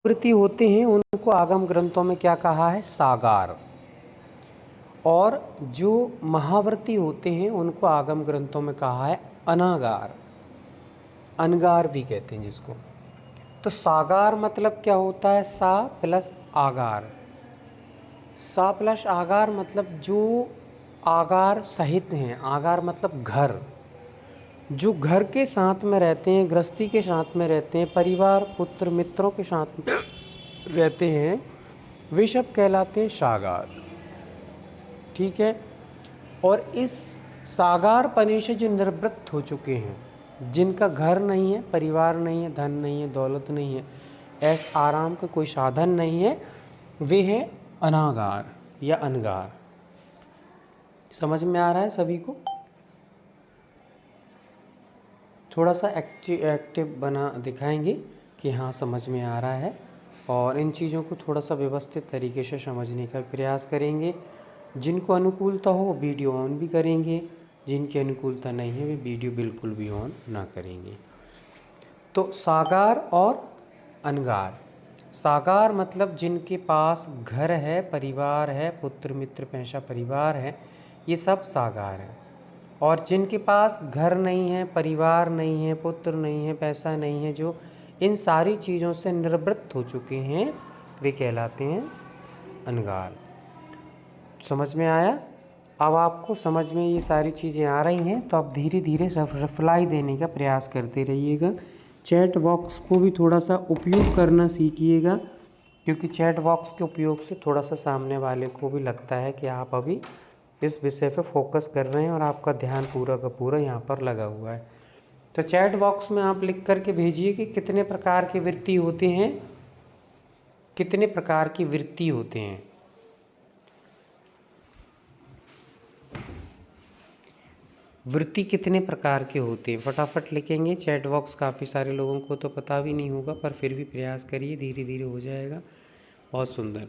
वृत्ति होते हैं उनको आगम ग्रंथों में क्या कहा है? सागार। और जो महावर्ती होते हैं उनको आगम ग्रंथों में कहा है अनागार, अनगार भी कहते हैं जिसको। तो सागार मतलब क्या होता है? सा प्लस आगार। सा प्लस आगार मतलब जो आगार सहित हैं। आगार मतलब घर, जो घर के साथ में रहते हैं, गृहस्थी के साथ में रहते हैं, परिवार पुत्र मित्रों के साथ में रहते हैं, वे सब कहलाते हैं सागार। ठीक है। और इस सागार पने से जो निवृत्त हो चुके हैं, जिनका घर नहीं है, परिवार नहीं है, धन नहीं है, दौलत नहीं है, ऐस आराम का कोई साधन नहीं है, वे हैं अनागार या अनगार। समझ में आ रहा है सभी को? थोड़ा सा एक्टिव बना दिखाएंगे कि हाँ समझ में आ रहा है, और इन चीज़ों को थोड़ा सा व्यवस्थित तरीके से समझने का प्रयास करेंगे। जिनको अनुकूलता हो वो वीडियो ऑन भी करेंगे, जिनकी अनुकूलता नहीं है वे वीडियो बिल्कुल भी ऑन ना करेंगे। तो सागार और अनगार। सागार मतलब जिनके पास घर है, परिवार है, पुत्र मित्र पैसा परिवार है, ये सब सागार है। और जिनके पास घर नहीं है, परिवार नहीं है, पुत्र नहीं है, पैसा नहीं है, जो इन सारी चीज़ों से निवृत्त हो चुके हैं, वे कहलाते हैं अनगार। समझ में आया? अब आपको समझ में ये सारी चीज़ें आ रही हैं तो आप धीरे धीरे रिप्लाई देने का प्रयास करते रहिएगा। चैट बॉक्स को भी थोड़ा सा उपयोग करना सीखिएगा, क्योंकि चैट बॉक्स के उपयोग से थोड़ा सा सामने वाले को भी लगता है कि आप अभी इस विषय पे फोकस कर रहे हैं और आपका ध्यान पूरा का पूरा यहाँ पर लगा हुआ है। तो चैट बॉक्स में आप लिख करके भेजिए कि कितने प्रकार की वृत्ति होते हैं, कितने प्रकार की वृत्ति होते हैं। वृत्ति कितने प्रकार के होते हैं, फटाफट लिखेंगे। चैट बॉक्स काफ़ी सारे लोगों को तो पता भी नहीं होगा, पर फिर भी प्रयास करिए, धीरे धीरे हो जाएगा। बहुत सुंदर।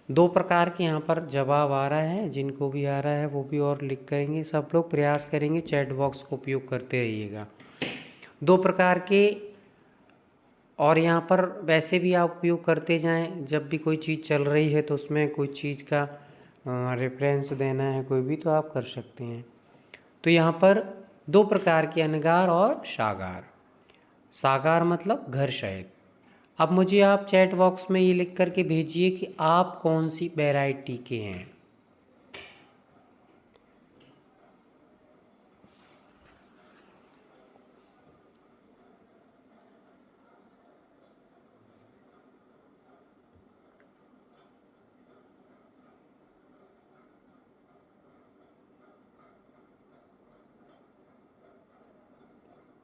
2 प्रकार के यहाँ पर जवाब आ रहा है, जिनको भी आ रहा है वो भी और लिख करेंगे। सब लोग प्रयास करेंगे, चैट बॉक्स को उपयोग करते रहिएगा। 2 प्रकार के, और यहाँ पर वैसे भी आप उपयोग करते जाएं। जब भी कोई चीज़ चल रही है तो उसमें कोई चीज़ का रेफरेंस देना है कोई भी, तो आप कर सकते हैं। तो यहाँ पर 2 प्रकार के, अनगार और सागार। सागार मतलब घर सहित। अब मुझे आप चैट बॉक्स में ये लिख करके भेजिए कि आप कौन सी वैरायटी के हैं।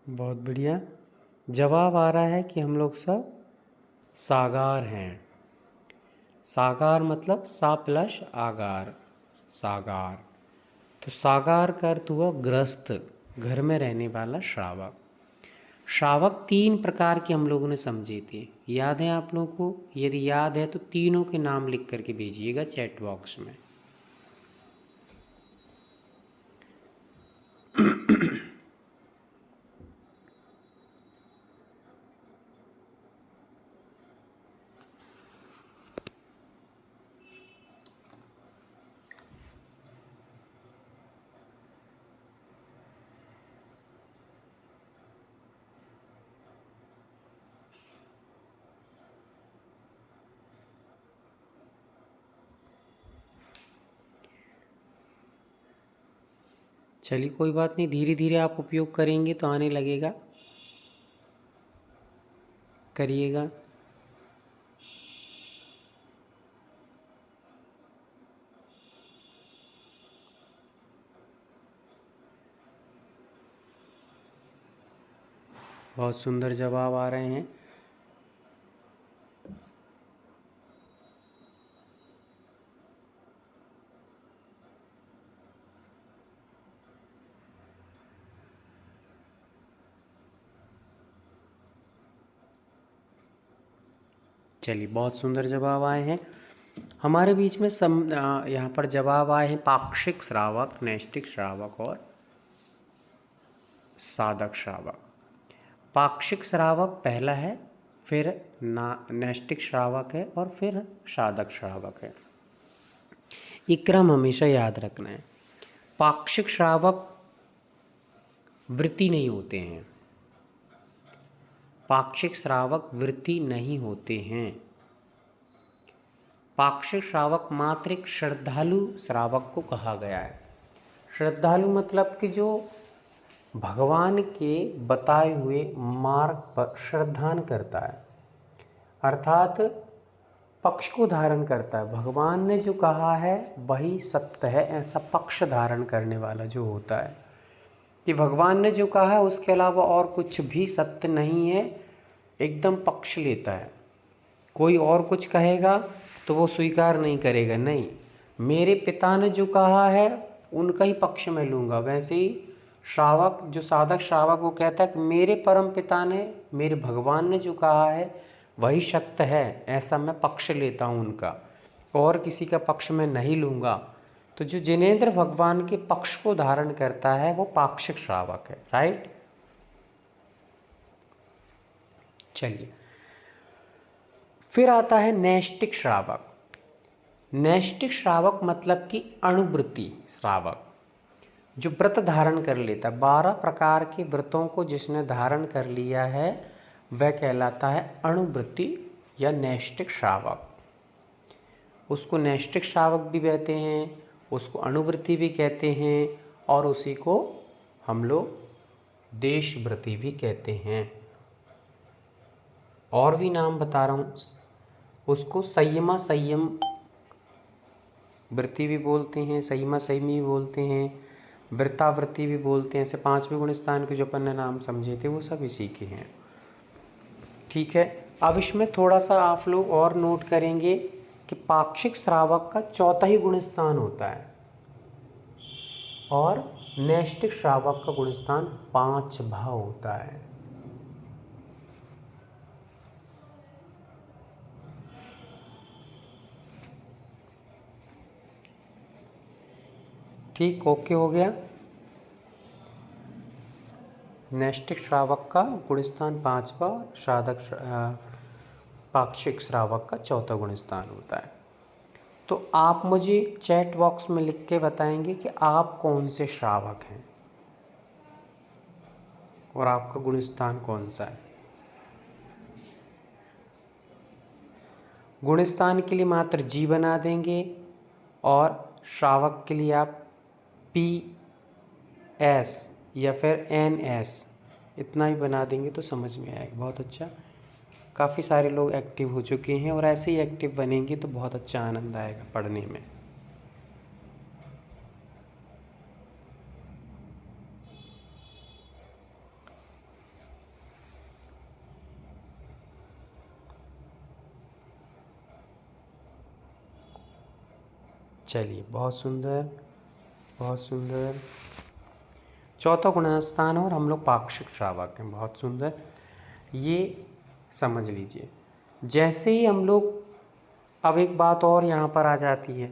बहुत बढ़िया। जवाब आ रहा है कि हम लोग सब सागार हैं। सागार मतलब सा प्लस आगार, सागार। तो सागार का अर्थ हुआ गृहस्थ, घर में रहने वाला श्रावक। श्रावक 3 प्रकार के हम लोगों ने समझे थे, याद है आप लोगों को? यदि याद है तो तीनों के नाम लिख करके भेजिएगा चैट बॉक्स में। चलिए कोई बात नहीं, धीरे धीरे आप उपयोग करेंगे तो आने लगेगा, करिएगा। बहुत सुंदर जवाब आ रहे हैं। चलिए बहुत सुंदर जवाब आए हैं हमारे बीच में। यहाँ पर जवाब आए हैं पाक्षिक श्रावक, नैष्ठिक श्रावक और साधक श्रावक। पाक्षिक श्रावक पहला है, फिर नैष्टिक श्रावक है और फिर साधक श्रावक है। ये क्रम हमेशा याद रखना है। पाक्षिक श्रावक वृत्ति नहीं होते हैं, पाक्षिक श्रावक वृत्ति नहीं होते हैं। पाक्षिक श्रावक मात्र एक श्रद्धालु श्रावक को कहा गया है। श्रद्धालु मतलब कि जो भगवान के बताए हुए मार्ग पर श्रद्धान करता है, अर्थात पक्ष को धारण करता है। भगवान ने जो कहा है वही सत्य है, ऐसा पक्ष धारण करने वाला जो होता है कि भगवान ने जो कहा है उसके अलावा और कुछ भी सत्य नहीं है, एकदम पक्ष लेता है। कोई और कुछ कहेगा तो वो स्वीकार नहीं करेगा, नहीं, मेरे पिता ने जो कहा है उनका ही पक्ष में लूँगा। वैसे ही श्रावक, जो साधक श्रावक, वो कहता है कि मेरे परम पिता ने, मेरे भगवान ने जो कहा है वही सत्य है, ऐसा मैं पक्ष लेता हूँ उनका, और किसी का पक्ष में नहीं लूँगा। तो जो जिनेंद्र भगवान के पक्ष को धारण करता है वो पाक्षिक श्रावक है। राइट, चलिए फिर आता है नैष्टिक श्रावक। नैष्टिक श्रावक मतलब कि अणुव्रती श्रावक, जो व्रत धारण कर लेता है। 12 प्रकार के व्रतों को जिसने धारण कर लिया है वह कहलाता है अणुव्रती या नैष्टिक श्रावक। उसको नैष्टिक श्रावक भी कहते हैं, उसको अणुव्रती भी कहते हैं, और उसी को हम लोग देशव्रती भी कहते हैं। और भी नाम बता रहा हूँ, उसको संयमा संयम वृत्ति भी बोलते हैं, संयमा संयमी भी बोलते हैं, वृत्तावृत्ति भी बोलते हैं। ऐसे 5वें गुण स्थान के जो अपन ने नाम समझे थे वो सब इसी के हैं। ठीक है, अब इसमें थोड़ा सा आप लोग और नोट करेंगे कि पाक्षिक श्रावक का 4था ही गुण स्थान होता है और नैष्टिक श्रावक का गुण स्थान 5वां होता है। ठीक, ओके हो गया। नैष्टिक श्रावक का गुण स्थान 5वां, पाक्षिक श्रावक का 4था गुण स्थान होता है। तो आप मुझे चैट बॉक्स में लिख के बताएंगे कि आप कौन से श्रावक हैं और आपका गुण स्थान कौन सा है। गुण स्थान के लिए मात्र जी बना देंगे और श्रावक के लिए आप PS या फिर NS इतना ही बना देंगे तो समझ में आएगा। बहुत अच्छा, काफ़ी सारे लोग एक्टिव हो चुके हैं और ऐसे ही एक्टिव बनेंगे तो बहुत अच्छा आनंद आएगा पढ़ने में। चलिए, बहुत सुंदर, बहुत सुंदर। 4था गुणस्थान और हम लोग पाक्षिक श्रावक हैं। बहुत सुंदर, ये समझ लीजिए। जैसे ही हम लोग, अब एक बात और यहाँ पर आ जाती है,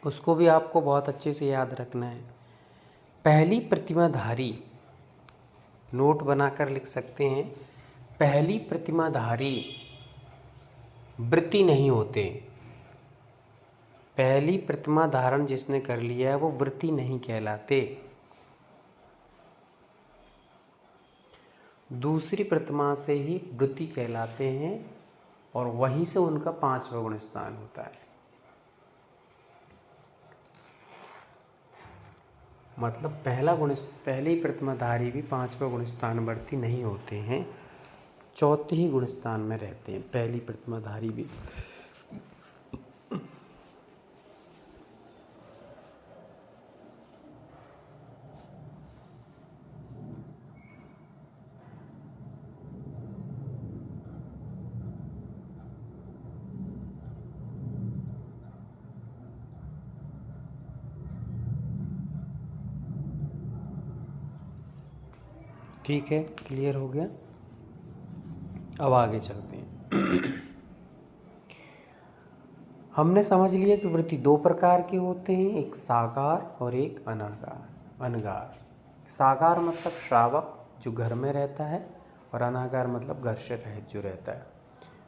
उसको भी आपको बहुत अच्छे से याद रखना है। पहली प्रतिमाधारी, नोट बनाकर लिख सकते हैं, पहली प्रतिमाधारी वृत्ति नहीं होते। पहली प्रतिमा धारण जिसने कर लिया है वो वृत्ति नहीं कहलाते। दूसरी प्रतिमा से ही वृत्ति कहलाते हैं और वहीं से उनका 5वां गुण स्थान होता है। मतलब पहली प्रतिमाधारी भी 5वां गुण स्थानवर्ती नहीं होते हैं, चौथे ही गुण स्थान में रहते हैं पहली प्रतिमाधारी भी। ठीक है, क्लियर हो गया। अब आगे चलते हैं। हमने समझ लिया कि वृत्ति 2 प्रकार के होते हैं, एक साकार और एक अनगार। साकार मतलब श्रावक जो घर में रहता है, और अनागार मतलब घर से रहित जो रहता है।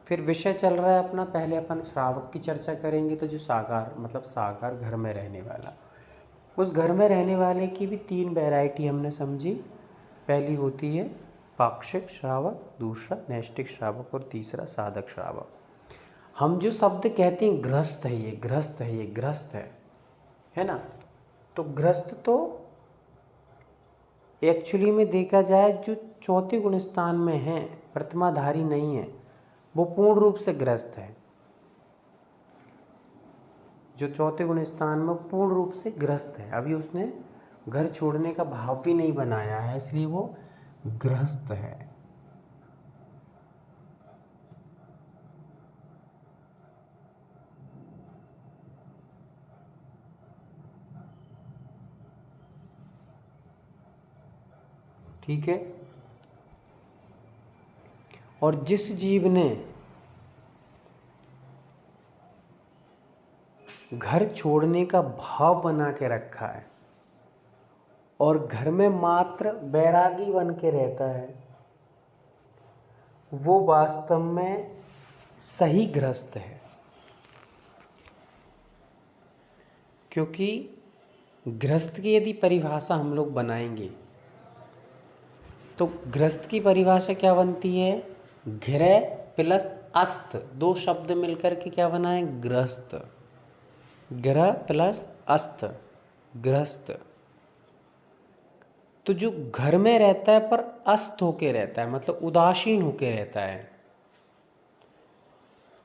फिर विषय चल रहा है अपना, पहले अपन श्रावक की चर्चा करेंगे। तो जो साकार मतलब साकार घर में रहने वाला, उस घर में रहने वाले की भी 3 वैरायटी हमने समझी। पहली होती है पाक्षिक श्रावक, दूसरा नैष्ठिक श्रावक और तीसरा साधक श्रावक। हम जो शब्द कहते हैं गृहस्थ है, ये गृहस्थ है, ये गृहस्थ है ना। तो गृहस्थ तो एक्चुअली में देखा जाए जो चौथे गुण स्थान में है, प्रतिमाधारी नहीं है, वो पूर्ण रूप से गृहस्थ है। जो चौथे गुण स्थान में पूर्ण रूप से गृहस्थ है, अभी उसने घर छोड़ने का भाव भी नहीं बनाया है, इसलिए वो गृहस्थ है। ठीक है। और जिस जीव ने घर छोड़ने का भाव बना के रखा है और घर में मात्र बैरागी बन के रहता है, वो वास्तव में सही गृहस्थ है। क्योंकि गृहस्थ की यदि परिभाषा हम लोग बनाएंगे तो गृहस्थ की परिभाषा क्या बनती है, गृह प्लस अस्त, 2 शब्द मिलकर के क्या बना है, गृहस्थ। गृह प्लस अस्त, गृहस्थ। तो जो घर में रहता है पर अस्त होके रहता है, मतलब उदासीन होके रहता है।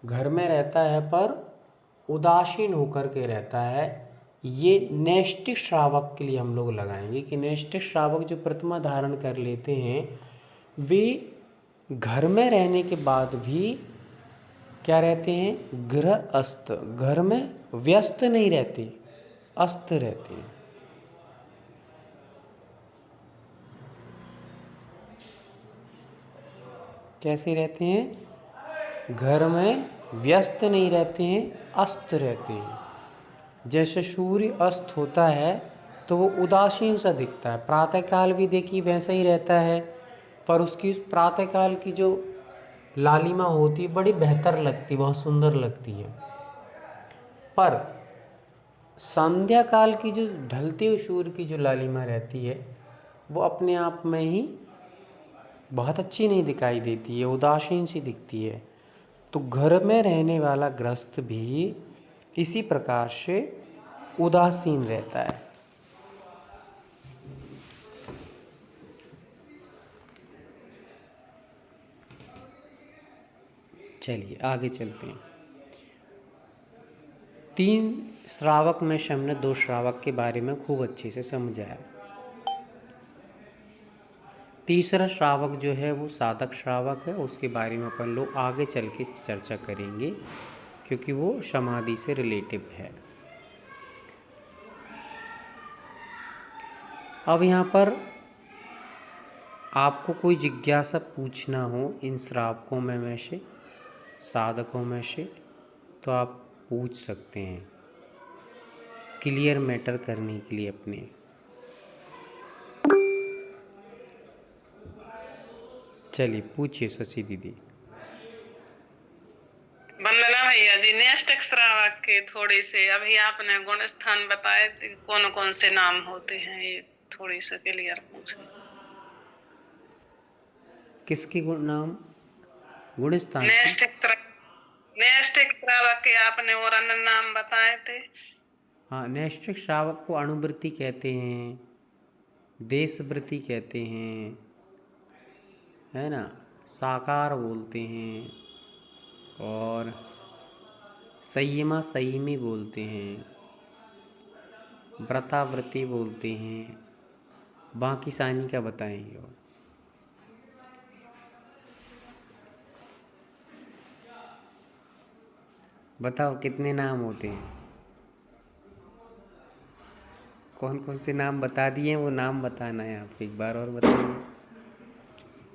घर में रहता है पर उदासीन होकर के रहता है, ये नैष्ठिक श्रावक के लिए हम लोग लगाएंगे कि नैष्ठिक श्रावक जो प्रतिमा धारण कर लेते हैं वे घर में रहने के बाद भी क्या रहते हैं, गृहस्थ। घर में व्यस्त नहीं रहते, अस्त रहते हैं। कैसे रहते हैं, घर में व्यस्त नहीं रहते हैं, अस्त रहते हैं। जैसे सूर्य अस्त होता है तो वो उदासीन सा दिखता है, प्रातःकाल भी देखिए वैसा ही रहता है, पर उसकी प्रातःकाल की जो लालिमा होती है बड़ी बेहतर लगती, बहुत सुंदर लगती है। पर संध्या काल की जो ढलते हुए सूर्य की जो लालिमा रहती है वो अपने आप में ही बहुत अच्छी नहीं दिखाई देती है, उदासीन सी दिखती है। तो घर में रहने वाला गृहस्थ भी इसी प्रकार से उदासीन रहता है। चलिए आगे चलते हैं। 3 श्रावक में से हमने 2 श्रावक के बारे में खूब अच्छे से समझाया। तीसरा श्रावक जो है वो साधक श्रावक है, उसके बारे में अपन लोग आगे चल के चर्चा करेंगे क्योंकि वो समाधि से रिलेटिव है। अब यहाँ पर आपको कोई जिज्ञासा पूछना हो इन श्रावकों में से, साधकों में से, तो आप पूछ सकते हैं क्लियर मैटर करने के लिए अपने। चलिए पूछिए शशि दीदी। वंदना भैया जी, नैष्ठिक श्रावक के थोड़े से अभी आपने गुण स्थान बताए थे, कौन कौन से नाम होते हैं, ये थोड़ी सा क्लियर पूछे। किसके गुण नाम, गुण स्थान? नैष्ठिक श्रावक के आपने और अन्य नाम बताए थे। हाँ, नैष्ठिक श्रावक को अणुवृत्ति कहते हैं, देशवृत्ति कहते हैं, है ना, साकार बोलते हैं, और संयमा संयमी बोलते हैं, व्रतावृत्ति बोलते हैं। बाकी सानी का बताएंगे। और बताओ कितने नाम होते हैं, कौन कौन से नाम बता दिए, वो नाम बताना है आपको, एक बार और बताइए।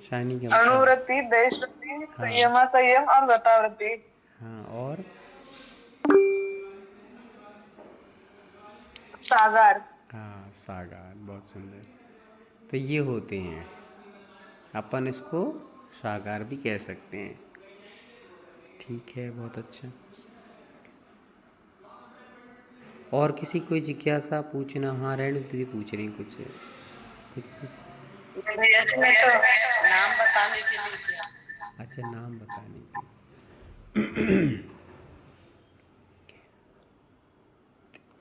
शानी का बताओ। अणुवृत्ति, देशवृत्ति, संयमा संयम और व्रतावृत्ति। हाँ, और सागर। हाँ, सागार, बहुत सुंदर। तो ये होते हैं, अपन इसको साकार भी कह सकते हैं। ठीक है, बहुत अच्छा। और किसी कोई जिज्ञासा पूछना? हाँ, रेणु दीदी पूछ रही कुछ कुछ भैया जी ने तो नाम बताने के लिए किया। अच्छा, नाम बताने के।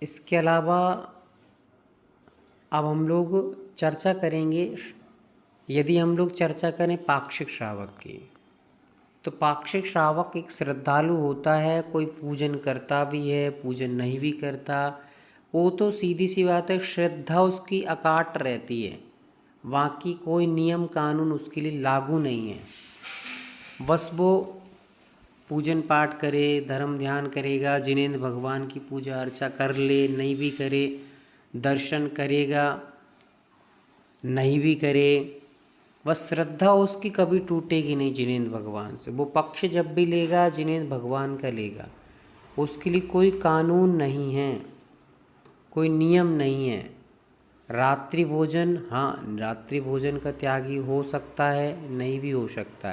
इसके अलावा अब हम लोग चर्चा करेंगे, यदि हम लोग चर्चा करें पाक्षिक श्रावक की, तो पाक्षिक श्रावक एक श्रद्धालु होता है, कोई पूजन करता भी है, पूजन नहीं भी करता, वो तो सीधी सी बात है, श्रद्धा उसकी अकाट रहती है, बाकी कोई नियम कानून उसके लिए लागू नहीं है। बस वो पूजन पाठ करे, धर्म ध्यान करेगा, जिनेंद्र भगवान की पूजा अर्चा कर ले, नहीं भी करे, दर्शन करेगा, नहीं भी करे, बस श्रद्धा उसकी कभी टूटेगी नहीं जिनेंद्र भगवान से। वो पक्ष जब भी लेगा जिनेंद्र भगवान का लेगा, उसके लिए कोई कानून नहीं है, कोई नियम नहीं है। रात्रि भोजन, हाँ, रात्रि भोजन का त्यागी हो सकता है, नहीं भी हो सकता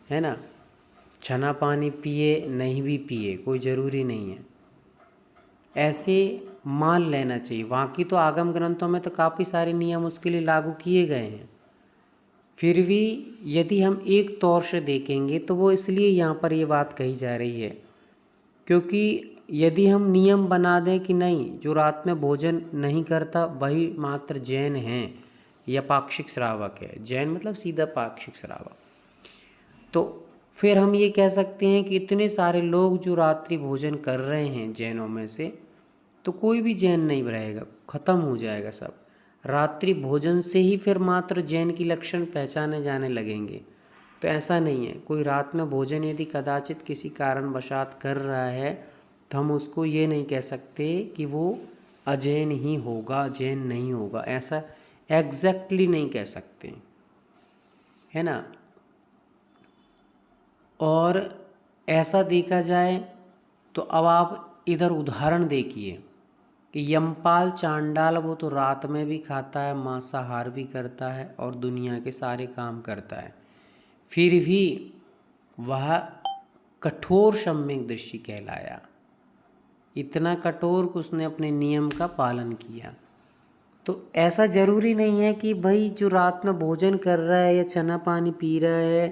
है ना। छना पानी पिए, नहीं भी पिए, कोई ज़रूरी नहीं है, ऐसे मान लेना चाहिए। बाकी तो आगम ग्रंथों में तो काफ़ी सारे नियम उसके लिए लागू किए गए हैं, फिर भी यदि हम एक तौर से देखेंगे तो वो इसलिए यहाँ पर ये बात कही जा रही है, क्योंकि यदि हम नियम बना दें कि नहीं, जो रात में भोजन नहीं करता वही मात्र जैन हैं या पाक्षिक श्रावक है, जैन मतलब सीधा पाक्षिक श्रावक, तो फिर हम ये कह सकते हैं कि इतने सारे लोग जो रात्रि भोजन कर रहे हैं जैनों में से, तो कोई भी जैन नहीं रहेगा, ख़त्म हो जाएगा सब। रात्रि भोजन से ही फिर मात्र जैन की लक्षण पहचाने जाने लगेंगे। तो ऐसा नहीं है, कोई रात में भोजन यदि कदाचित किसी कारणवशात कर रहा है तो हम उसको ये नहीं कह सकते कि वो अजैन ही होगा, जैन नहीं होगा, ऐसा एग्जैक्टली नहीं कह सकते, है ना। और ऐसा देखा जाए तो अब आप इधर उदाहरण देखिए कि यमपाल चांडाल, वो तो रात में भी खाता है, मांसाहार भी करता है और दुनिया के सारे काम करता है, फिर भी वह कठोर सम्यक दृष्टि कहलाया। इतना कठोर कि उसने अपने नियम का पालन किया। तो ऐसा ज़रूरी नहीं है कि भाई जो रात में भोजन कर रहा है या चना पानी पी रहा है,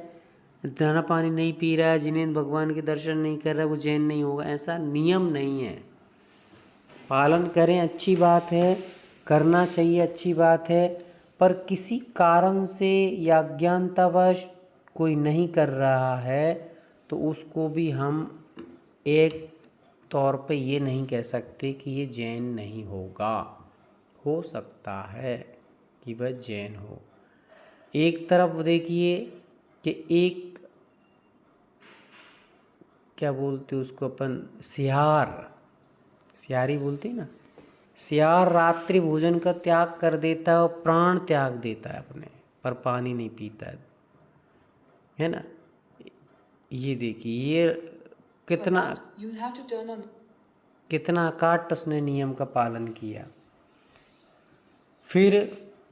दाना पानी नहीं पी रहा है, जिनेंद्र भगवान के दर्शन नहीं कर रहा है, वो जैन नहीं होगा, ऐसा नियम नहीं है। पालन करें, अच्छी बात है, करना चाहिए, अच्छी बात है, पर किसी कारण से या अज्ञानतावश कोई नहीं कर रहा है तो उसको भी हम एक तौर पे ये नहीं कह सकते कि ये जैन नहीं होगा। हो सकता है कि वह जैन हो। एक तरफ देखिए कि एक, क्या बोलते उसको अपन, सियारी बोलते हैं ना, सियार रात्रि भोजन का त्याग कर देता है और प्राण त्याग देता है अपने, पर पानी नहीं पीता है ना। ये देखिए, ये कितना अकाट उसने नियम का पालन किया। फिर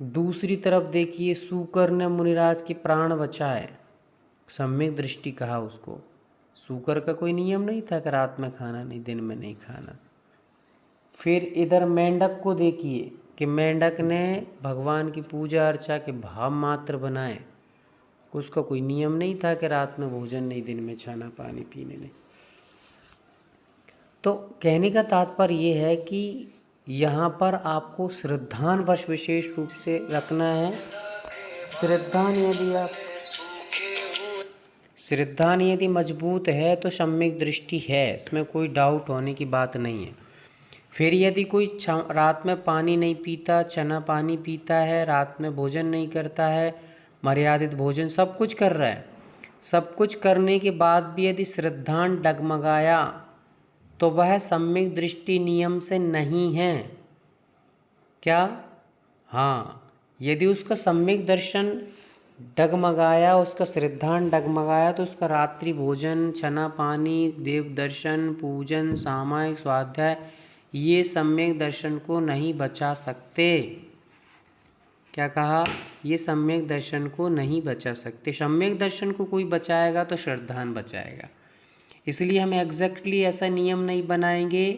दूसरी तरफ देखिए, सूकर ने मुनिराज के प्राण बचाए, सम्यक दृष्टि कहा उसको। सूकर का कोई नियम नहीं था कि रात में खाना नहीं, दिन में नहीं खाना। फिर इधर मेंढक को देखिए कि मेंढक ने भगवान की पूजा अर्चा के भाव मात्र बनाए, उसका कोई नियम नहीं था कि रात में भोजन नहीं, दिन में छाना पानी पीने नहीं। तो कहने का तात्पर्य ये है कि यहाँ पर आपको श्रद्धानवश विशेष रूप से रखना है। श्रद्धान यदि मजबूत है तो सम्यक दृष्टि है, इसमें कोई डाउट होने की बात नहीं है। फिर यदि कोई रात में पानी नहीं पीता, चना पानी पीता है, रात में भोजन नहीं करता है, मर्यादित भोजन सब कुछ कर रहा है, सब कुछ करने के बाद भी यदि श्रद्धान डगमगाया तो वह सम्यक दृष्टि नियम से नहीं है। क्या? हाँ, यदि उसका सम्यक दर्शन डगमगाया, उसका श्रद्धान डगमगाया, तो उसका रात्रि भोजन, छना पानी, देव दर्शन, पूजन, सामायिक स्वाध्याय, ये सम्यक दर्शन को नहीं बचा सकते। क्या कहा, ये सम्यक दर्शन को नहीं बचा सकते। सम्यक दर्शन को कोई बचाएगा तो श्रद्धान बचाएगा। इसलिए हम एग्जैक्टली ऐसा नियम नहीं बनाएंगे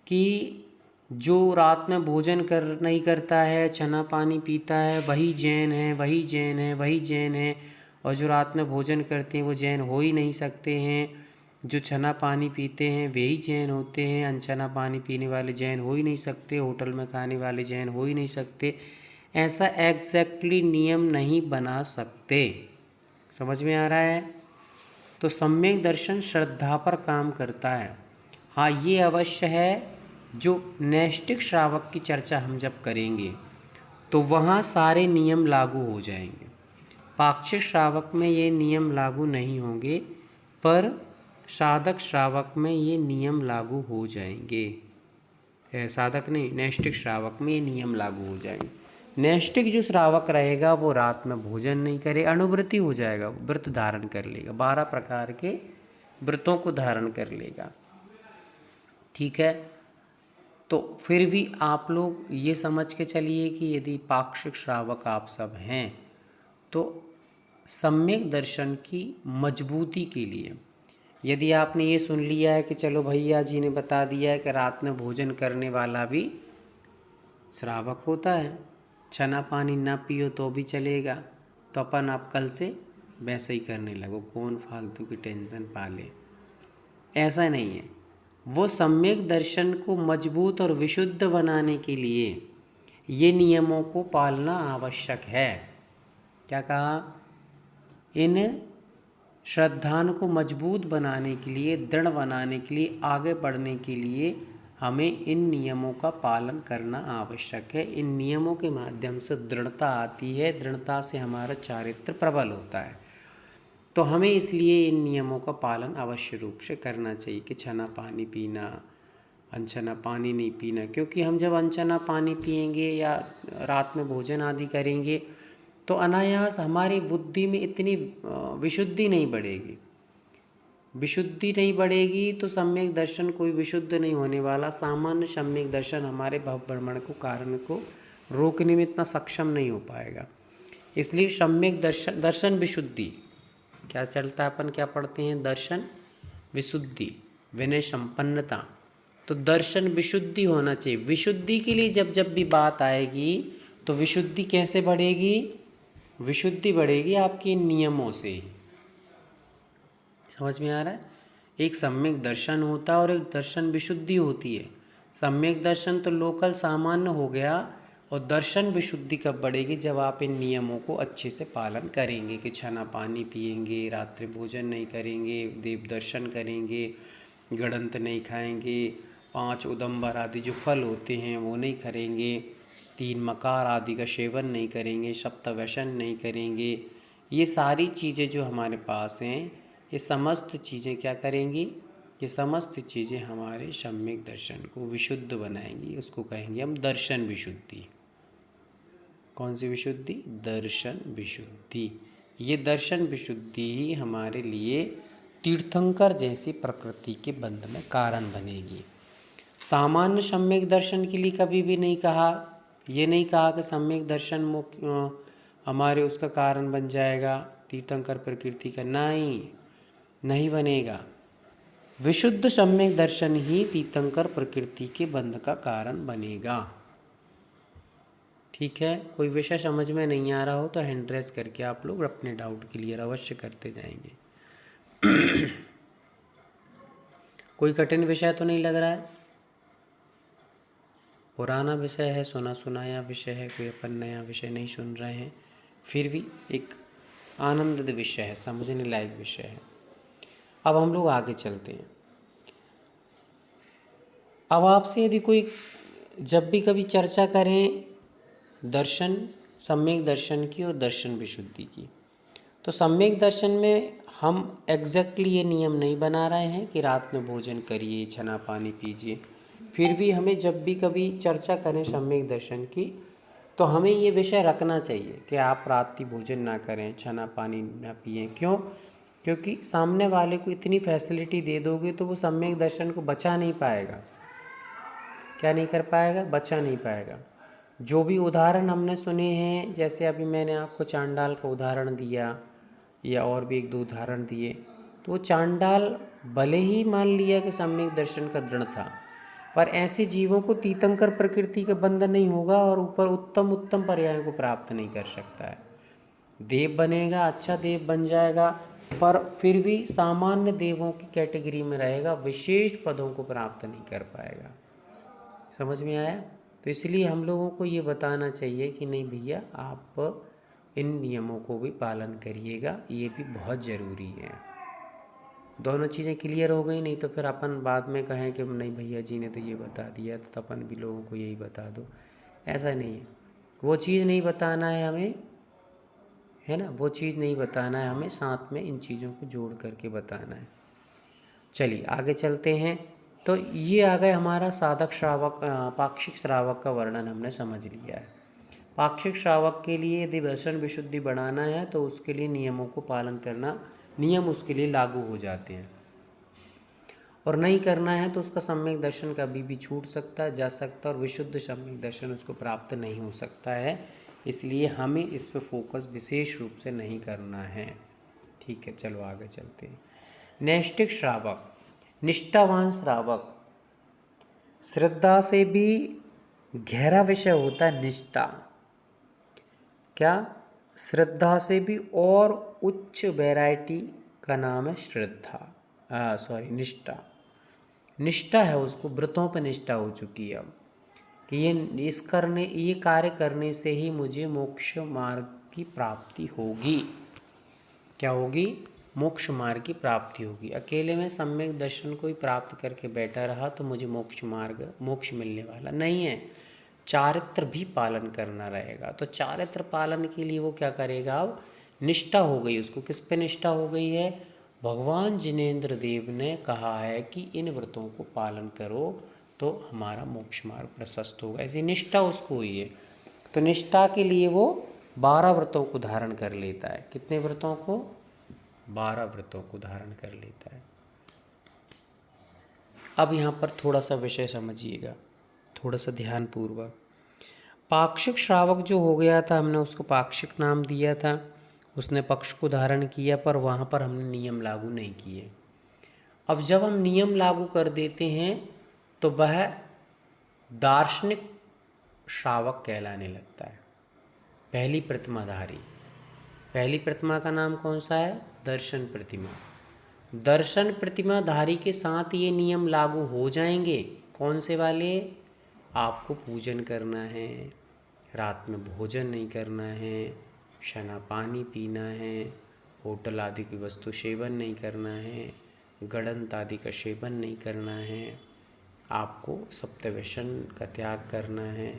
कि जो रात में भोजन नहीं करता है, चना पानी पीता है, वही जैन है, वही जैन है, वही जैन है, और जो रात में भोजन करते हैं वो जैन हो ही नहीं सकते हैं। जो चना पानी पीते हैं वही जैन होते हैं, अनचना पानी पीने वाले जैन हो ही नहीं सकते, होटल में खाने वाले जैन हो ही नहीं सकते। ऐसा एग्जैक्टली नियम नहीं बना सकते। समझ में आ रहा है? तो सम्यक दर्शन श्रद्धा पर काम करता है। हाँ, ये अवश्य है, जो नैष्टिक श्रावक की चर्चा हम जब करेंगे तो वहाँ सारे नियम लागू हो जाएंगे। पाक्षिक श्रावक में ये नियम लागू नहीं होंगे, पर साधक श्रावक में ये नियम लागू हो जाएंगे। साधक नहीं, नैष्टिक श्रावक में ये नियम लागू हो जाएंगे। नैष्टिक जो श्रावक रहेगा वो रात में भोजन नहीं करे, अनुव्रती हो जाएगा, व्रत धारण कर लेगा, 12 प्रकार के व्रतों को धारण कर लेगा। ठीक है, तो फिर भी आप लोग ये समझ के चलिए कि यदि पाक्षिक श्रावक आप सब हैं तो सम्यक दर्शन की मजबूती के लिए, यदि आपने ये सुन लिया है कि चलो भैया जी ने बता दिया है कि रात में भोजन करने वाला भी श्रावक होता है, चना पानी ना पियो तो भी चलेगा, तो अपन आप कल से वैसे ही करने लगो, कौन फालतू की टेंशन पाले। ऐसा नहीं है। वो सम्यक दर्शन को मजबूत और विशुद्ध बनाने के लिए ये नियमों को पालना आवश्यक है। क्या कहा, इन श्रद्धान को मजबूत बनाने के लिए, दृढ़ बनाने के लिए, आगे बढ़ने के लिए हमें इन नियमों का पालन करना आवश्यक है। इन नियमों के माध्यम से दृढ़ता आती है, दृढ़ता से हमारा चारित्र प्रबल होता है। तो हमें इसलिए इन नियमों का पालन अवश्य रूप से करना चाहिए कि चना पानी पीना, अनचना पानी नहीं पीना, क्योंकि हम जब अनचना पानी पिएंगे या रात में भोजन आदि करेंगे तो अनायास हमारी बुद्धि में इतनी विशुद्धि नहीं बढ़ेगी। विशुद्धि नहीं बढ़ेगी तो सम्यक दर्शन कोई विशुद्ध नहीं होने वाला। सामान्य सम्यक दर्शन हमारे भव भ्रमण को, कारण को रोकने में इतना सक्षम नहीं हो पाएगा। इसलिए सम्यक दर्शन विशुद्धि क्या चलता है, अपन क्या पढ़ते हैं, दर्शन विशुद्धि, विनय संपन्नता। तो दर्शन विशुद्धि होना चाहिए। विशुद्धि के लिए जब जब भी बात आएगी तो विशुद्धि कैसे बढ़ेगी, विशुद्धि बढ़ेगी आपके नियमों से। समझ में आ रहा है? एक सम्यक दर्शन होता है और एक दर्शन विशुद्धि होती है। सम्यक दर्शन तो लोकल सामान्य हो गया, और दर्शन विशुद्धि कब बढ़ेगी, जब आप इन नियमों को अच्छे से पालन करेंगे कि चना पानी पिएंगे, रात्रि भोजन नहीं करेंगे, देव दर्शन करेंगे, गड़ंत नहीं खाएंगे, 5 उदंबर आदि जो फल होते हैं वो नहीं करेंगे, 3 मकार आदि का सेवन नहीं करेंगे, सप्तव्यसन नहीं करेंगे। ये सारी चीज़ें जो हमारे पास हैं, ये समस्त चीज़ें क्या करेंगी, ये समस्त चीज़ें हमारे सम्यक दर्शन को विशुद्ध बनाएंगी। उसको कहेंगे हम दर्शन विशुद्धि। कौन सी विशुद्धि, दर्शन विशुद्धि। ये दर्शन विशुद्धि ही हमारे लिए तीर्थंकर जैसी प्रकृति के बंध में कारण बनेगी। सामान्य सम्यक दर्शन के लिए कभी भी नहीं कहा, ये नहीं कहा कि सम्यक दर्शन हमारे उसका कारण बन जाएगा तीर्थंकर प्रकृति का, नहीं बनेगा। विशुद्ध सम्यक दर्शन ही तीर्थंकर प्रकृति के बंध का कारण बनेगा। ठीक है, कोई विषय समझ में नहीं आ रहा हो तो हैंड रेस करके आप लोग अपने डाउट क्लियर अवश्य करते जाएंगे। कोई कठिन विषय तो नहीं लग रहा है? पुराना विषय है, सुना सुनाया विषय है, कोई अपन नया विषय नहीं सुन रहे हैं, फिर भी एक आनंद विषय है, समझने लायक विषय है। अब हम लोग आगे चलते हैं। अब आपसे यदि कोई जब भी कभी चर्चा करें दर्शन, सम्यक दर्शन की और दर्शन विशुद्धि की, तो सम्यक दर्शन में हम एग्जैक्टली ये नियम नहीं बना रहे हैं कि रात में भोजन करिए, चना पानी पीजिए। फिर भी हमें जब भी कभी चर्चा करें सम्यक दर्शन की तो हमें ये विषय रखना चाहिए कि आप रात्रि भोजन ना करें, चना पानी ना पिएं। क्यों? क्योंकि सामने वाले को इतनी फैसिलिटी दे दोगे तो वो सम्यक दर्शन को बचा नहीं पाएगा। क्या नहीं कर पाएगा? बचा नहीं पाएगा। जो भी उदाहरण हमने सुने हैं, जैसे अभी मैंने आपको चांडाल का उदाहरण दिया या और भी एक दो उदाहरण दिए, तो वो चांडाल भले ही मान लिया कि सम्यक दर्शन का दृढ़ था, पर ऐसे जीवों को तीर्थंकर प्रकृति का बंधन नहीं होगा और ऊपर उत्तम उत्तम पर्यायों को प्राप्त नहीं कर सकता है। देव बनेगा, अच्छा देव बन जाएगा, पर फिर भी सामान्य देवों की कैटेगरी में रहेगा, विशेष पदों को प्राप्त नहीं कर पाएगा। समझ में आया? तो इसलिए हम लोगों को ये बताना चाहिए कि नहीं भैया, आप इन नियमों को भी पालन करिएगा, ये भी बहुत ज़रूरी है। दोनों चीज़ें क्लियर हो गई, नहीं तो फिर अपन बाद में कहें कि नहीं भैया जी ने तो ये बता दिया तो अपन भी लोगों को यही बता दो। ऐसा नहीं है, वो चीज़ नहीं बताना है हमें, है ना, वो चीज़ नहीं बताना है हमें, साथ में इन चीज़ों को जोड़ करके बताना है। चलिए आगे चलते हैं। तो ये आ गए हमारा साधक श्रावक, पाक्षिक श्रावक का वर्णन हमने समझ लिया है। पाक्षिक श्रावक के लिए यदि दर्शन विशुद्धि बढ़ाना है तो उसके लिए नियमों को पालन करना, नियम उसके लिए लागू हो जाते हैं, और नहीं करना है तो उसका सम्यक दर्शन कभी भी छूट सकता है, जा सकता है, और विशुद्ध सम्यक दर्शन उसको प्राप्त नहीं हो सकता है। इसलिए हमें इस पर फोकस विशेष रूप से नहीं करना है। ठीक है, चलो आगे चलते हैं। नैष्ठिक श्रावक, निष्ठावान श्रावक, श्रद्धा से भी गहरा विषय होता है निष्ठा। क्या? श्रद्धा से भी और उच्च वैरायटी का नाम है श्रद्धा, सॉरी निष्ठा। निष्ठा है, उसको व्रतों पर निष्ठा हो चुकी है अब, कि ये कार्य करने से ही मुझे मोक्ष मार्ग की प्राप्ति होगी। क्या होगी? मोक्ष मार्ग की प्राप्ति होगी। अकेले में सम्यक दर्शन को ही प्राप्त करके बैठा रहा तो मुझे मोक्ष मिलने वाला नहीं है। चारित्र भी पालन करना रहेगा। तो चारित्र पालन के लिए वो क्या करेगा? अब निष्ठा हो गई उसको। किस पे निष्ठा हो गई है? भगवान जिनेंद्र देव ने कहा है कि इन व्रतों को पालन करो तो हमारा मोक्ष मार्ग प्रशस्त होगा, ऐसी निष्ठा उसको हुई है। तो निष्ठा के लिए वो 12 व्रतों को धारण कर लेता है। कितने व्रतों को? 12 व्रतों को धारण कर लेता है। अब यहाँ पर थोड़ा सा विषय समझिएगा, थोड़ा सा ध्यानपूर्वक। पाक्षिक श्रावक जो हो गया था, हमने उसको पाक्षिक नाम दिया था, उसने पक्ष को धारण किया, पर वहाँ पर हमने नियम लागू नहीं किए। अब जब हम नियम लागू कर देते हैं तो वह दार्शनिक श्रावक कहलाने लगता है। पहली प्रतिमाधारी। पहली प्रतिमा का नाम कौन सा है? दर्शन प्रतिमा। दर्शन प्रतिमाधारी के साथ ये नियम लागू हो जाएंगे। कौन से वाले? आपको पूजन करना है, रात में भोजन नहीं करना है, शना पानी पीना है, होटल आदि की वस्तु सेवन नहीं करना है, गड़ंत आदि का सेवन नहीं करना है, आपको सप्तव्यसन का त्याग करना है।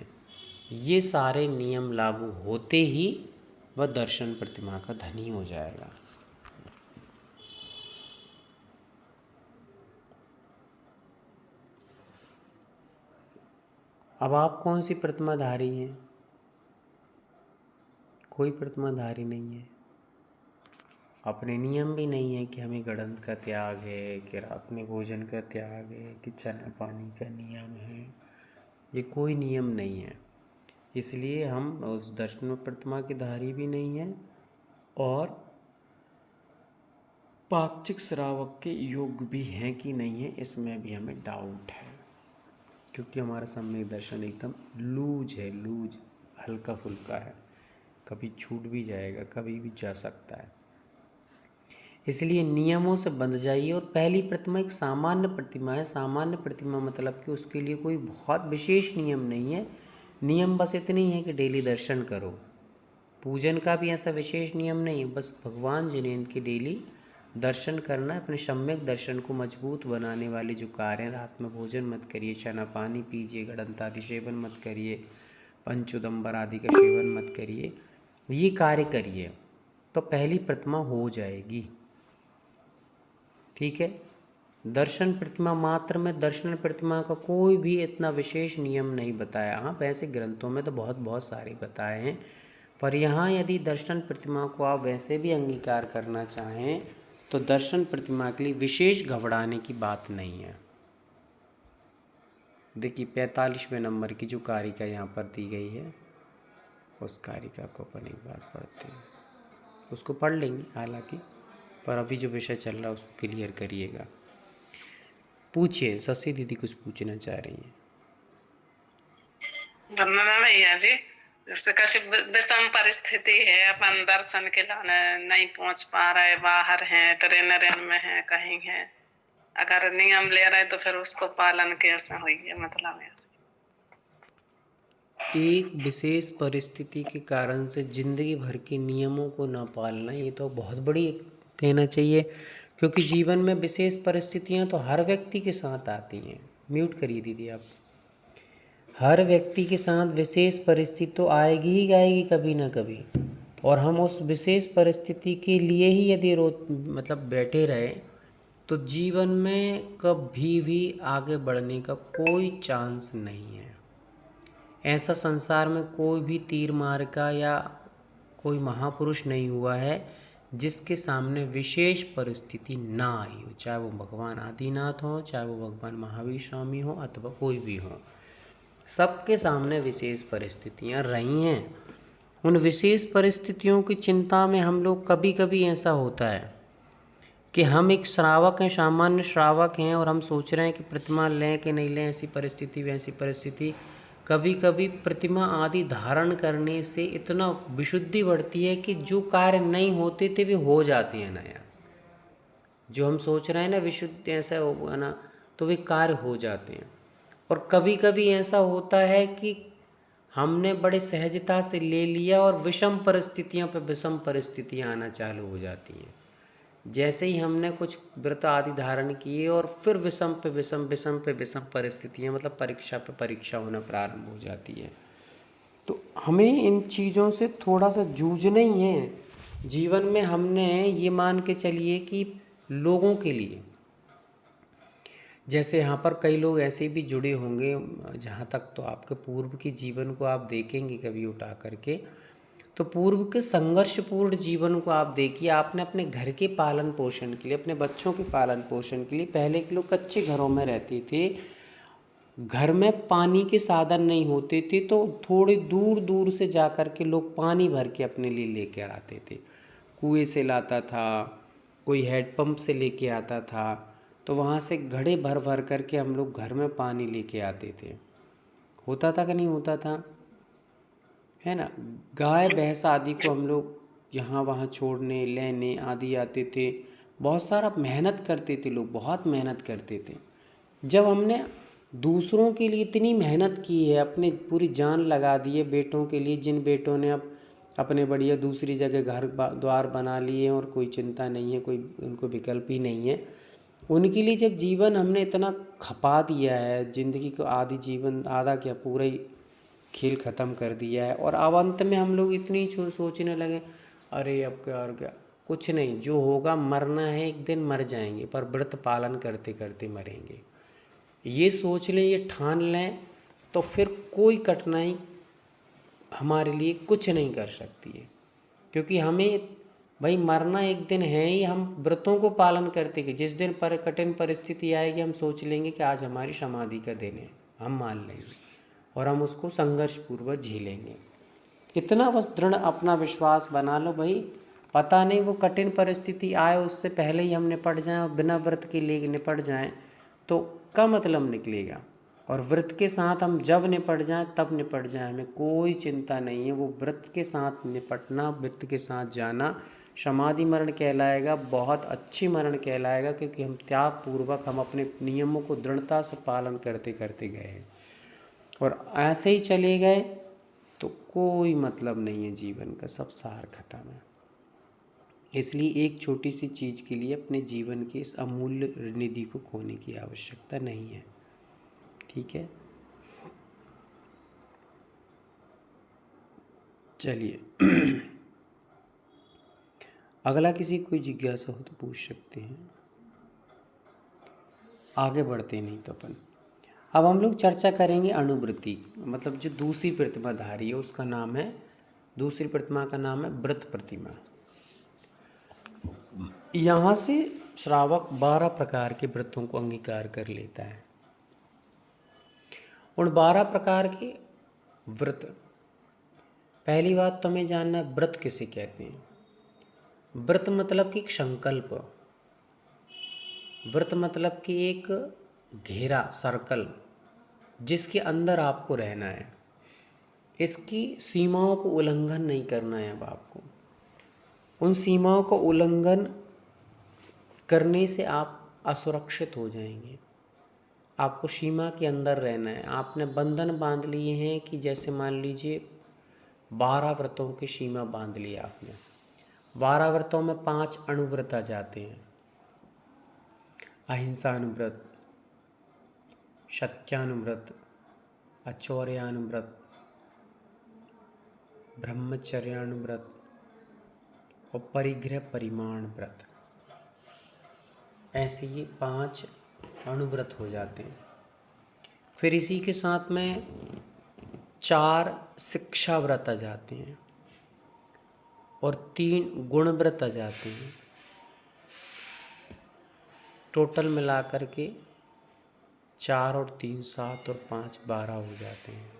ये सारे नियम लागू होते ही वह दर्शन प्रतिमा का धनी हो जाएगा। अब आप कौन सी प्रतिमाधारी हैं? कोई प्रतिमाधारी नहीं है। अपने नियम भी नहीं है कि हमें गड़ंत का त्याग है, कि रात में भोजन का त्याग है, कि चना पानी का नियम है। ये कोई नियम नहीं है। इसलिए हम उस दर्शन प्रतिमा की धारी भी नहीं है और पाक्षिक श्रावक के योग्य भी हैं कि नहीं है, इसमें भी हमें डाउट है, क्योंकि हमारा सम्यक दर्शन एकदम लूज है, लूज, हल्का फुल्का है, कभी छूट भी जाएगा, कभी भी जा सकता है। इसलिए नियमों से बंध जाइए। और पहली प्रतिमा एक सामान्य प्रतिमा है। सामान्य प्रतिमा मतलब कि उसके लिए कोई बहुत विशेष नियम नहीं है। नियम बस इतनी है कि डेली दर्शन करो। पूजन का भी ऐसा विशेष नियम नहीं है, बस भगवान जिनेंद्र के डेली दर्शन करना है। अपने सम्यक दर्शन को मजबूत बनाने वाले जो कार्य हैं, रात में भोजन मत करिए, चना पानी पीजिए, गड़ंत आदि सेवन मत करिए, पंचोदंबर आदि का सेवन मत करिए, ये कार्य करिए तो पहली प्रतिमा हो जाएगी। ठीक है। दर्शन प्रतिमा मात्र में दर्शन प्रतिमा का कोई भी इतना विशेष नियम नहीं बताया। हाँ, वैसे ग्रंथों में तो बहुत सारे बताए हैं, पर यहाँ यदि दर्शन प्रतिमा को आप वैसे भी अंगीकार करना चाहें तो दर्शन प्रतिमा के लिए विशेष घबराने की बात नहीं है। देखिए 45वें नंबर की जो कारिका यहाँ पर दी गई है, उस कारिका को अपन एक बार पढ़ते हैं। उसको पढ़ लेंगे हालांकि, पर अभी जो विषय चल रहा है उसको क्लियर करिएगा। पूछिए, शशि दीदी कुछ पूछना चाह रही हैं। वंदना भैया जी, जैसे कैसी विषम परिस्थिति है, अपन दर्शन के लाने नहीं पहुंच पा रहे, बाहर हैं, ट्रेन में हैं, कहीं हैं, अगर नियम ले रहे तो फिर उसको पालन कैसे होइए, मतलब ऐसे। एक विशेष परिस्थिति के कारण से जिंदगी भर के नियमों को ना पालना, ये तो बहुत बड़ी एक कहना चाहिए, क्योंकि जीवन में विशेष परिस्थितियां तो हर व्यक्ति के साथ आती हैं। म्यूट करिए दीदी आप। हर व्यक्ति के साथ विशेष परिस्थिति तो आएगी ही आएगी कभी ना कभी, और हम उस विशेष परिस्थिति के लिए ही यदि मतलब बैठे रहे तो जीवन में कभी भी आगे बढ़ने का कोई चांस नहीं है। ऐसा संसार में कोई भी तीर मार का या कोई महापुरुष नहीं हुआ है जिसके सामने विशेष परिस्थिति ना आई हो, चाहे वो भगवान आदिनाथ हो, चाहे वो भगवान महावीर स्वामी हो, अथवा कोई भी हो। सबके सामने विशेष परिस्थितियां रही हैं। उन विशेष परिस्थितियों की चिंता में हम लोग कभी कभी ऐसा होता है कि हम एक श्रावक हैं, सामान्य श्रावक हैं, और हम सोच रहे हैं कि प्रतिमा लें कि नहीं लें, ऐसी परिस्थिति वैसी परिस्थिति। कभी कभी प्रतिमा आदि धारण करने से इतना विशुद्धि बढ़ती है कि जो कार्य नहीं होते थे वे हो जाते हैं नया। जो हम सोच रहे हैं ना विशुद्ध ऐसा होगा ना, तो वे कार्य हो जाते हैं। और कभी कभी ऐसा होता है कि हमने बड़े सहजता से ले लिया और विषम परिस्थितियों पर विषम परिस्थितियां आना चालू हो जाती हैं। जैसे ही हमने कुछ व्रत आदि धारण किए और फिर विषम पे विषम, विषम पे विषम परिस्थितियाँ, मतलब परीक्षा पे परीक्षा होना प्रारंभ हो जाती है। तो हमें इन चीज़ों से थोड़ा सा जूझना ही है जीवन में। हमने ये मान के चलिए कि लोगों के लिए, जैसे यहाँ पर कई लोग ऐसे भी जुड़े होंगे, जहाँ तक तो आपके पूर्व के जीवन को आप देखेंगे कभी उठा करके, तो पूर्व के संघर्षपूर्ण जीवन को आप देखिए। आपने अपने घर के पालन पोषण के लिए, अपने बच्चों के पालन पोषण के लिए, पहले के लोग कच्चे घरों में रहते थे, घर में पानी के साधन नहीं होते थे, तो थोड़े दूर दूर से जा कर के लोग पानी भर के अपने लिए लेके आते थे। कुएं से लाता था, कोई हैंडपम्प से लेके आता था, तो वहाँ से घड़े भर भर करके हम लोग घर में पानी लेके आते थे। होता था कि नहीं होता था, है ना। गाय भैंस आदि को हम लोग यहाँ वहाँ छोड़ने लेने आदि आते थे। बहुत सारा मेहनत करते थे लोग, बहुत मेहनत करते थे। जब हमने दूसरों के लिए इतनी मेहनत की है, अपनी पूरी जान लगा दी है बेटों के लिए, जिन बेटों ने अब अपने बढ़िया दूसरी जगह घर द्वार बना लिए और कोई चिंता नहीं है, कोई उनको विकल्प ही नहीं है, उनके लिए जब जीवन हमने इतना खपा दिया है, ज़िंदगी को आधी जीवन आधा क्या पूरा ही खेल ख़त्म कर दिया है, और अब अंत में हम लोग इतनी सोचने लगे अरे अब क्या और क्या। कुछ नहीं, जो होगा मरना है, एक दिन मर जाएंगे, पर व्रत पालन करते करते मरेंगे। ये सोच लें, ये ठान लें, तो फिर कोई कठिनाई हमारे लिए कुछ नहीं कर सकती है। क्योंकि हमें भाई मरना एक दिन है ही। हम व्रतों को पालन करते कि जिस दिन पर कठिन परिस्थिति आएगी हम सोच लेंगे कि आज हमारी समाधि का दिन है, हम मान लेंगे और हम उसको संघर्षपूर्वक झेलेंगे। इतना बस दृढ़ अपना विश्वास बना लो भाई, पता नहीं वो कठिन परिस्थिति आए उससे पहले ही हम निपट जाएं और बिना व्रत के लिए निपट जाएं तो क्या मतलब निकलेगा। और व्रत के साथ हम जब निपट जाएं तब निपट जाएं, हमें कोई चिंता नहीं है। वो व्रत के साथ निपटना, व्रत के साथ जाना समाधि मरण कहलाएगा, बहुत अच्छी मरण कहलाएगा, क्योंकि हम त्याग पूर्वक हम अपने नियमों को दृढ़ता से पालन करते करते गए हैं। और ऐसे ही चले गए तो कोई मतलब नहीं है जीवन का, सब सार खत्म है। इसलिए एक छोटी सी चीज़ के लिए अपने जीवन की इस अमूल्य निधि को खोने की आवश्यकता नहीं है। ठीक है, चलिए अगला किसी कोई जिज्ञासा हो तो पूछ सकते हैं, आगे बढ़ते नहीं तो अपन। अब हम लोग चर्चा करेंगे अणुव्रती, मतलब जो दूसरी प्रतिमाधारी है उसका नाम है, दूसरी प्रतिमा का नाम है व्रत प्रतिमा। यहाँ से श्रावक 12 प्रकार के व्रतों को अंगीकार कर लेता है। उन 12 प्रकार के व्रत। पहली बात तो हमें जानना है व्रत किसे कहते हैं। व्रत मतलब कि एक संकल्प, व्रत मतलब कि एक घेरा, सर्कल, जिसके अंदर आपको रहना है। इसकी सीमाओं को उल्लंघन नहीं करना है अब आपको। उन सीमाओं का उल्लंघन करने से आप असुरक्षित हो जाएंगे। आपको सीमा के अंदर रहना है। आपने बंधन बांध लिए हैं कि जैसे मान लीजिए 12 व्रतों की सीमा बांध ली आपने। 12 व्रतों में 5 अणुव्रत आ जाते हैं। अहिंसानुव्रत, सत्यानुव्रत, अचौर्यानुव्रत, ब्रह्मचर्यानुव्रत और परिग्रह परिमाण व्रत। ऐसे ये 5 अणुव्रत हो जाते हैं। फिर इसी के साथ में 4 शिक्षा व्रत आ जाते हैं और 3 गुण व्रत आ जाते हैं। टोटल मिलाकर के 4 और 3 7 और 5 12 हो जाते हैं।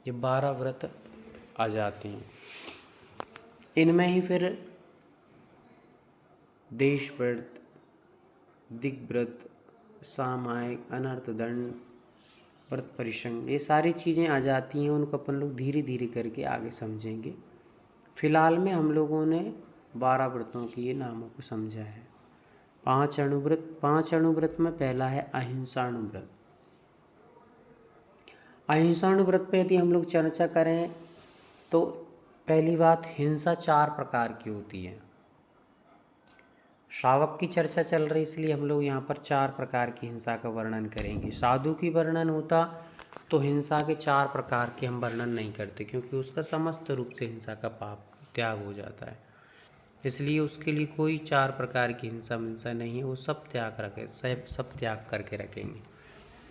ये 12 व्रत आ जाते हैं। इनमें ही फिर देश व्रत, दिग्व्रत, सामायिक, अनर्थ दंड, व्रत परिसंग, ये सारी चीज़ें आ जाती हैं। उनको अपन लोग धीरे धीरे करके आगे समझेंगे। फिलहाल में हम लोगों ने 12 व्रतों के ये नामों को समझा है। 5 अणुव्रत। 5 अणुव्रत में पहला है अहिंसाणुव्रत। अहिंसाणुव्रत पे यदि हम लोग चर्चा करें तो पहली बात, हिंसा 4 प्रकार की होती है। श्रावक की चर्चा चल रही इसलिए हम लोग यहाँ पर 4 प्रकार की हिंसा का वर्णन करेंगे। साधु की वर्णन होता तो हिंसा के 4 प्रकार के हम वर्णन नहीं करते, क्योंकि उसका समस्त रूप से हिंसा का पाप त्याग हो जाता है। इसलिए उसके लिए कोई 4 प्रकार की हिंसा नहीं है। वो सब त्याग रखे, सब त्याग करके रखेंगे।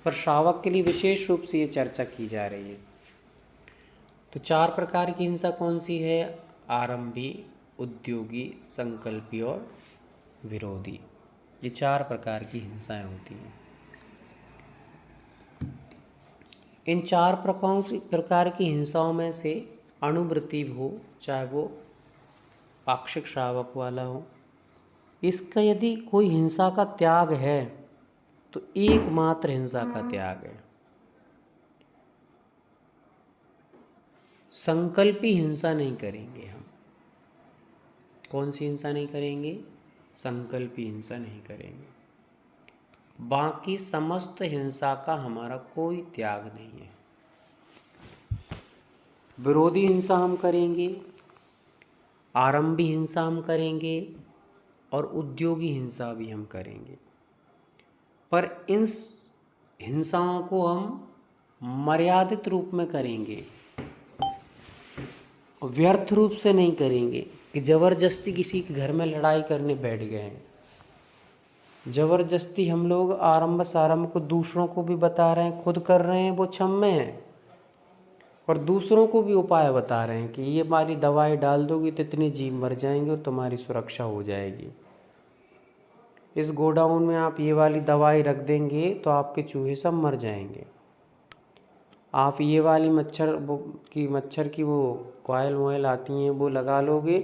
पर श्रावक के लिए विशेष रूप से ये चर्चा की जा रही है। तो 4 प्रकार की हिंसा कौन सी है? आरंभी, उद्योगी, संकल्पी और विरोधी। ये 4 प्रकार की हिंसाएं होती हैं। इन 4 प्रकार की हिंसाओं में से अणुव्रती हो, चाहे वो पाक्षिक श्रावक वाला हो, इसका यदि कोई हिंसा का त्याग है तो एकमात्र हिंसा का त्याग है। संकल्पी हिंसा नहीं करेंगे हम। कौन सी हिंसा नहीं करेंगे? संकल्पी हिंसा नहीं करेंगे। बाकी समस्त हिंसा का हमारा कोई त्याग नहीं है। विरोधी हिंसा हम करेंगे, आरंभी हिंसा हम करेंगे और उद्योगी हिंसा भी हम करेंगे। पर इन हिंसाओं को हम मर्यादित रूप में करेंगे, व्यर्थ रूप से नहीं करेंगे कि ज़बरदस्ती किसी के घर में लड़ाई करने बैठ गए हैं। ज़बरदस्ती हम लोग आरंभ सारंभ को दूसरों को भी बता रहे हैं, खुद कर रहे हैं, वो क्षम्य है। और दूसरों को भी उपाय बता रहे हैं कि ये हमारी दवाई डाल दोगी तो इतने जीव मर जाएंगे और तुम्हारी सुरक्षा हो जाएगी। इस गोडाउन में आप ये वाली दवाई रख देंगे तो आपके चूहे सब मर जाएंगे। आप ये वाली मच्छर की वो कॉयल वॉयल आती हैं वो लगा लोगे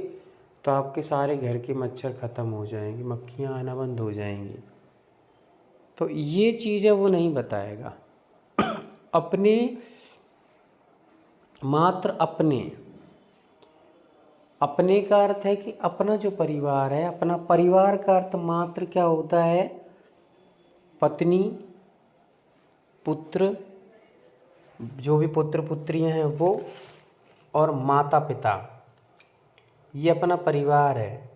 तो आपके सारे घर के मच्छर ख़त्म हो जाएंगे, मक्खियाँ आना बंद हो जाएंगी। तो ये चीज़ें वो नहीं बताएगा। अपने मात्र अपने का अर्थ है कि अपना जो परिवार है, अपना परिवार का अर्थ मात्र क्या होता है? पत्नी, पुत्र, जो भी पुत्र पुत्रियां हैं वो, और माता पिता, ये अपना परिवार है।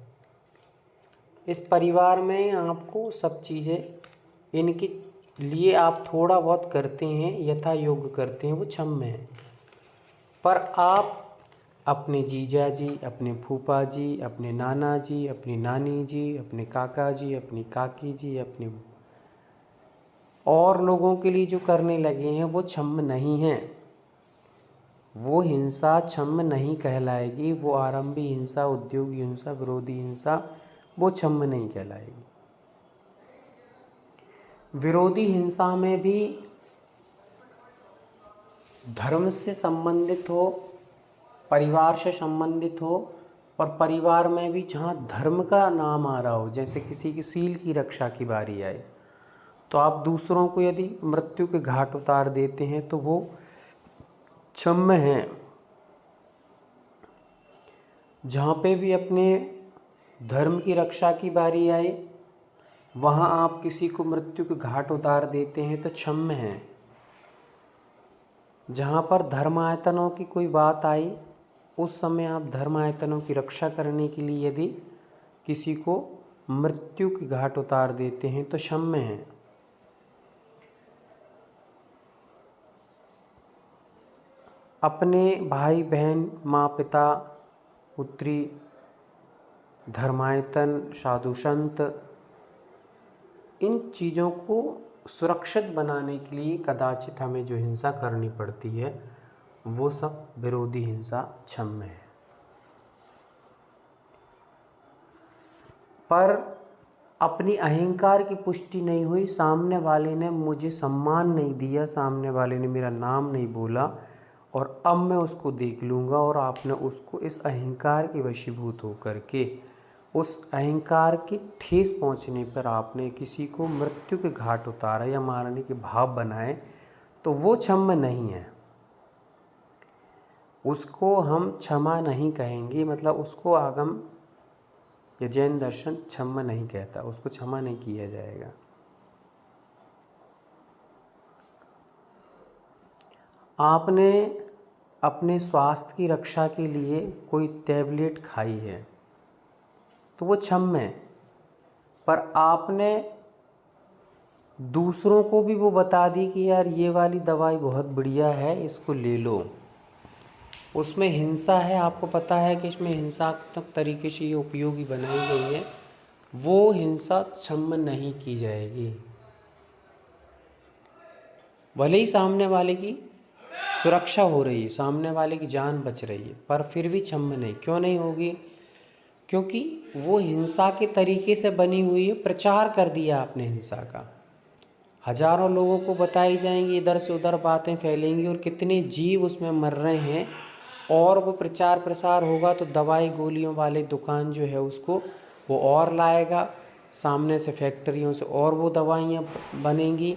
इस परिवार में आपको सब चीज़ें इनके लिए आप थोड़ा बहुत करते हैं, यथा योग्य करते हैं, वो क्षम्य है। पर आप अपने जीजा जी, अपने फूफा जी, अपने नाना जी, अपनी नानी जी, अपने काका जी, अपनी काकी जी, अपने और लोगों के लिए जो करने लगे हैं वो क्षम्य नहीं है। वो हिंसा क्षम्य नहीं कहलाएगी। वो आरंभी हिंसा, उद्योगी हिंसा, विरोधी हिंसा, वो क्षम्य नहीं कहलाएगी। विरोधी हिंसा में भी धर्म से संबंधित हो, परिवार से संबंधित हो, और परिवार में भी जहाँ धर्म का नाम आ रहा हो, जैसे किसी की सील की रक्षा की बारी आए, तो आप दूसरों को यदि मृत्यु के घाट उतार देते हैं तो वो क्षम्य हैं। जहाँ पे भी अपने धर्म की रक्षा की बारी आए, वहाँ आप किसी को मृत्यु के घाट उतार देते हैं तो क्षम्य हैं। जहाँ पर धर्मायतनों की कोई बात आई, उस समय आप धर्मायतनों की रक्षा करने के लिए यदि किसी को मृत्यु के घाट उतार देते हैं तो क्षम्य हैं। अपने भाई बहन, माँ पिता, पुत्री, धर्मायतन, साधु संत, इन चीज़ों को सुरक्षित बनाने के लिए कदाचित हमें जो हिंसा करनी पड़ती है, वो सब विरोधी हिंसा क्षम्य है। पर अपनी अहंकार की पुष्टि नहीं हुई, सामने वाले ने मुझे सम्मान नहीं दिया, सामने वाले ने मेरा नाम नहीं बोला, और अब मैं उसको देख लूँगा, और आपने उसको इस अहंकार के वशीभूत होकर के उस अहंकार की ठेस पहुंचने पर आपने किसी को मृत्यु के घाट उतारा या मारने के भाव बनाए, तो वो क्षम्य नहीं है। उसको हम क्षमा नहीं कहेंगे, मतलब उसको आगम या जैन दर्शन क्षमा नहीं कहता, उसको क्षमा नहीं किया जाएगा। आपने अपने स्वास्थ्य की रक्षा के लिए कोई टैबलेट खाई है तो वो क्षम्य है, पर आपने दूसरों को भी वो बता दी कि यार ये वाली दवाई बहुत बढ़िया है, इसको ले लो, उसमें हिंसा है, आपको पता है कि इसमें हिंसात्मक तरीके से ये उपयोगी बनाई गई है, वो हिंसा क्षम्य नहीं की जाएगी। भले ही सामने वाले की सुरक्षा हो रही है, सामने वाले की जान बच रही है, पर फिर भी क्षम्य नहीं। क्यों नहीं होगी? क्योंकि वो हिंसा के तरीके से बनी हुई है, प्रचार कर दिया आपने हिंसा का, हजारों लोगों को बताई जाएंगी, इधर से उधर बातें फैलेंगी, और कितने जीव उसमें मर रहे हैं, और वो प्रचार प्रसार होगा तो दवाई गोलियों वाले दुकान जो है उसको वो और लाएगा, सामने से फैक्ट्रियों से और वो दवाइयाँ बनेंगी,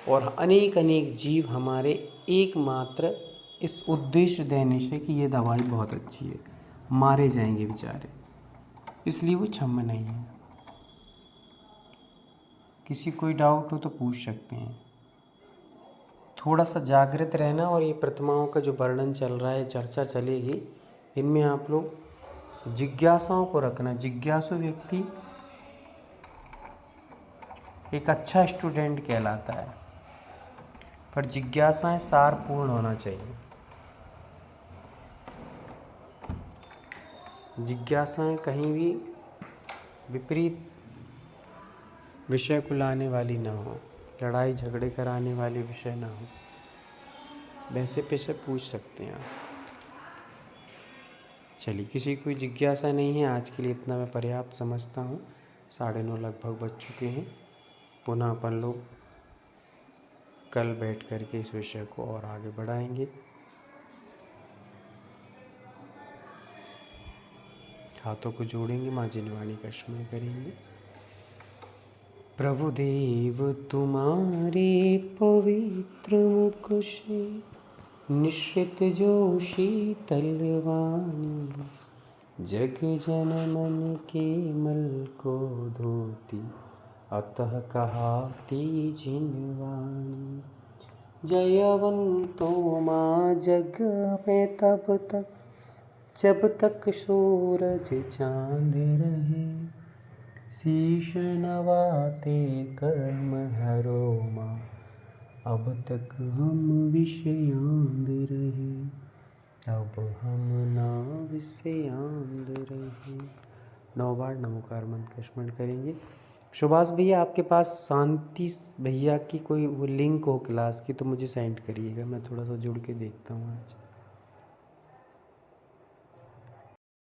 और अनेक अनेक जीव हमारे एकमात्र इस उद्देश्य देने से कि ये दवाई बहुत अच्छी है, मारे जाएंगे बेचारे। इसलिए वो क्षम्य नहीं है। किसी कोई डाउट हो तो पूछ सकते हैं। थोड़ा सा जागृत रहना, और ये प्रतिमाओं का जो वर्णन चल रहा है, चर्चा चलेगी, इनमें आप लोग जिज्ञासाओं को रखना। जिज्ञासु व्यक्ति एक अच्छा स्टूडेंट कहलाता है, पर जिज्ञासाएं सारपूर्ण होना चाहिए। जिज्ञासाएं कहीं भी विपरीत विषय को लाने वाली ना हो, लड़ाई झगड़े कराने वाले विषय ना हो, वैसे पैसे पूछ सकते हैं आप। चलिए, किसी कोई जिज्ञासा नहीं है, आज के लिए इतना मैं पर्याप्त समझता हूँ। 9:30 लगभग बज चुके हैं। पुनः अपन लोग कल बैठ कर के इस विषय को और आगे बढ़ाएंगे। हाथों को जोड़ेंगे, माँ जिनवाणी का स्मरण करेंगे। प्रभु देव तुम्हारे पवित्र मुख से निश्चित जो शीतल वाणी, जग जन मन के मल को धोती, अतः कहाती जिनवाणी। जयवंतो माँ जग में तब तक, जब तक सूरज चांद रहे, शीश नवाते कर्म हरो माँ, अब तक हम विषयांद रहे, अब हम ना विषयांद रहे। 9 बार नमोकार मंत्र का स्मरण करेंगे। सुभाष भैया, आपके पास शांति भैया की कोई वो लिंक हो क्लास की तो मुझे सेंड करिएगा, मैं थोड़ा सा जुड़ के देखता हूँ आज।